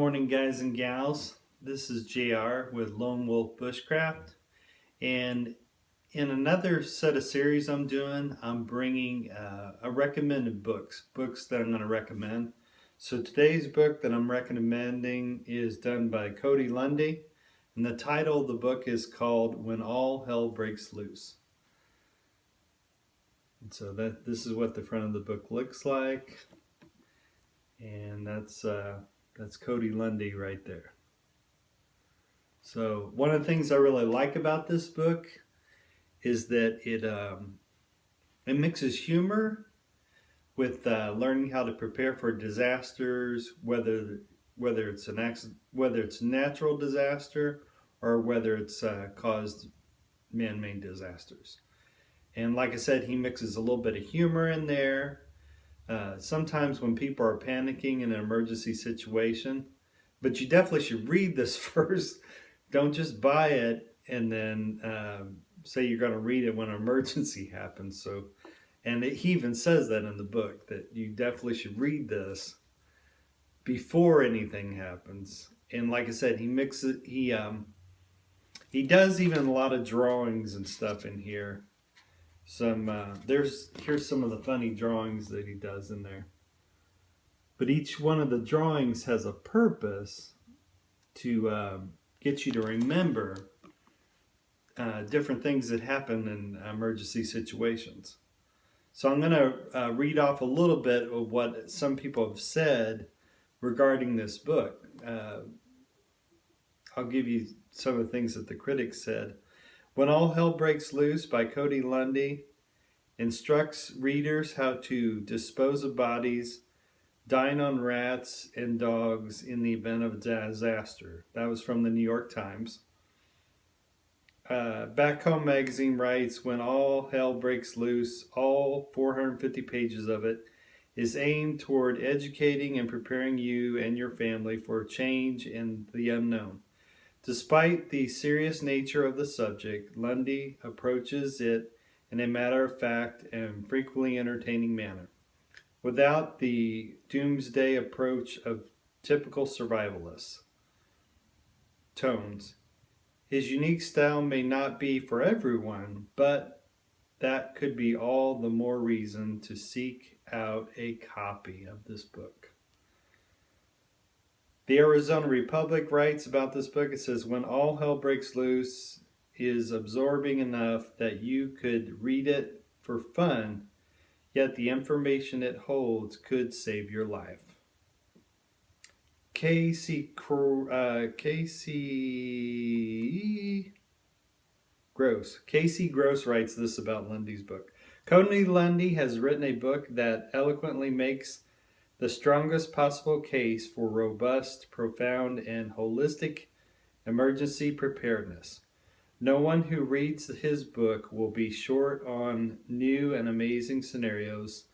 morning, guys and gals. This is JR with Lone Wolf Bushcraft. And in another set of series I'm doing, I'm bringing a recommended books that I'm going to recommend. So today's book that I'm recommending is done by Cody Lundin. And the title of the book is called When All Hell Breaks Loose. And so this is what the front of the book looks like. And that's Cody Lundin right there. So one of the things I really like about this book is that it mixes humor with learning how to prepare for disasters, whether it's natural disaster or whether it's caused man-made disasters. And like I said, he mixes a little bit of humor in there. Sometimes when people are panicking in an emergency situation, but you definitely should read this first. Don't just buy it and then say you're going to read it when an emergency happens. He even says that in the book, that you definitely should read this before anything happens. And like I said, he does even a lot of drawings and stuff in here. Here's some of the funny drawings that he does in there. But each one of the drawings has a purpose to get you to remember different things that happen in emergency situations. So I'm going to read off a little bit of what some people have said regarding this book. I'll give you some of the things that the critics said. When All Hell Breaks Loose by Cody Lundin instructs readers how to dispose of bodies, dine on rats and dogs in the event of a disaster. That was from the New York Times. Back Home Magazine writes, when All Hell Breaks Loose, all 450 pages of it is aimed toward educating and preparing you and your family for change in the unknown. Despite the serious nature of the subject, Lundin approaches it in a matter-of-fact and frequently entertaining manner, without the doomsday approach of typical survivalist tones. His unique style may not be for everyone, but that could be all the more reason to seek out a copy of this book. The Arizona Republic writes about this book. It says, when All Hell Breaks Loose is absorbing enough that you could read it for fun, yet the information it holds could save your life. Casey Gross writes this about Lundin's book. Cody Lundin has written a book that eloquently makes the strongest possible case for robust, profound, and holistic emergency preparedness. No one who reads his book will be short on new and amazing scenarios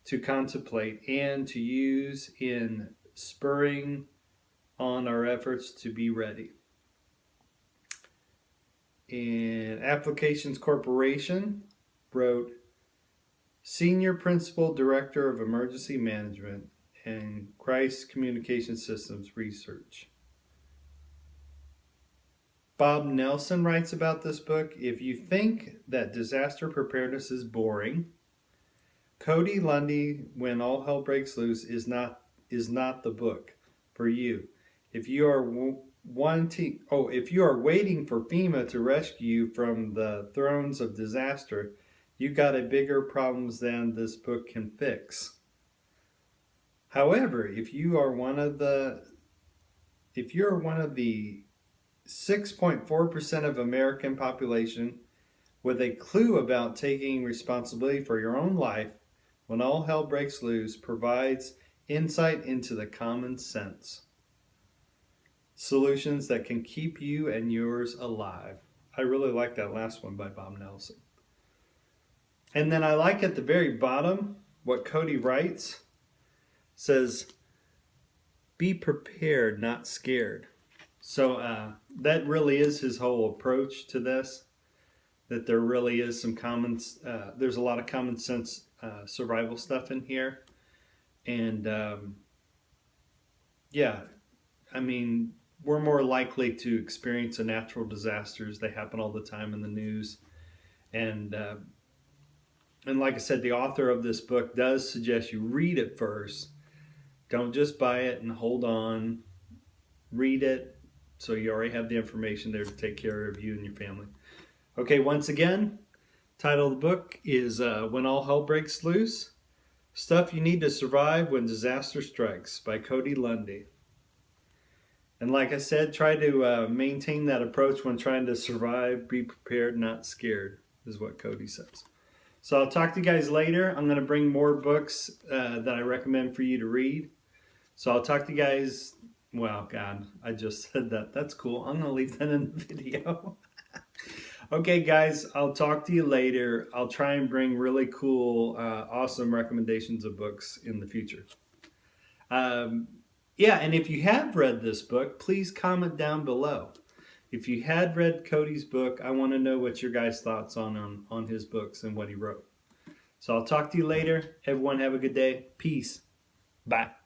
to contemplate and to use in spurring on our efforts to be ready. And Applications Corporation wrote, Senior Principal Director of Emergency Management and Crisis Communication Systems Research. Bob Nelson writes about this book, if you think that disaster preparedness is boring, Cody Lundin, When All Hell Breaks Loose is not the book for you. If you are waiting for FEMA to rescue you from the throes of disaster, you got a bigger problems than this book can fix. However, if you are one of the 6.4% of American population with a clue about taking responsibility for your own life, When All Hell Breaks Loose provides insight into the common sense. Solutions that can keep you and yours alive. I really like that last one by Bob Nelson. And then I like at the very bottom what Cody writes. Says, be prepared, not scared. So that really is his whole approach to this. That there really is there's a lot of common sense survival stuff in here. And I mean, we're more likely to experience a natural disasters. They happen all the time in the news. And, uh, and like I said, the author of this book does suggest you read it first. Don't just buy it and hold on. Read it so you already have the information there to take care of you and your family. Okay, once again, title of the book is When All Hell Breaks Loose, Stuff You Need to Survive When Disaster Strikes by Cody Lundin. And like I said, try to maintain that approach when trying to survive. Be prepared, not scared, is what Cody says. So I'll talk to you guys later. I'm going to bring more books that I recommend for you to read. So I'll talk to you guys. Well, God, I just said that. That's cool. I'm going to leave that in the video. Okay, guys, I'll talk to you later. I'll try and bring really cool, awesome recommendations of books in the future. Yeah, and if you have read this book, please comment down below. If you had read Cody's book, I want to know what your guys' thoughts on his books and what he wrote. So I'll talk to you later. Everyone have a good day. Peace. Bye.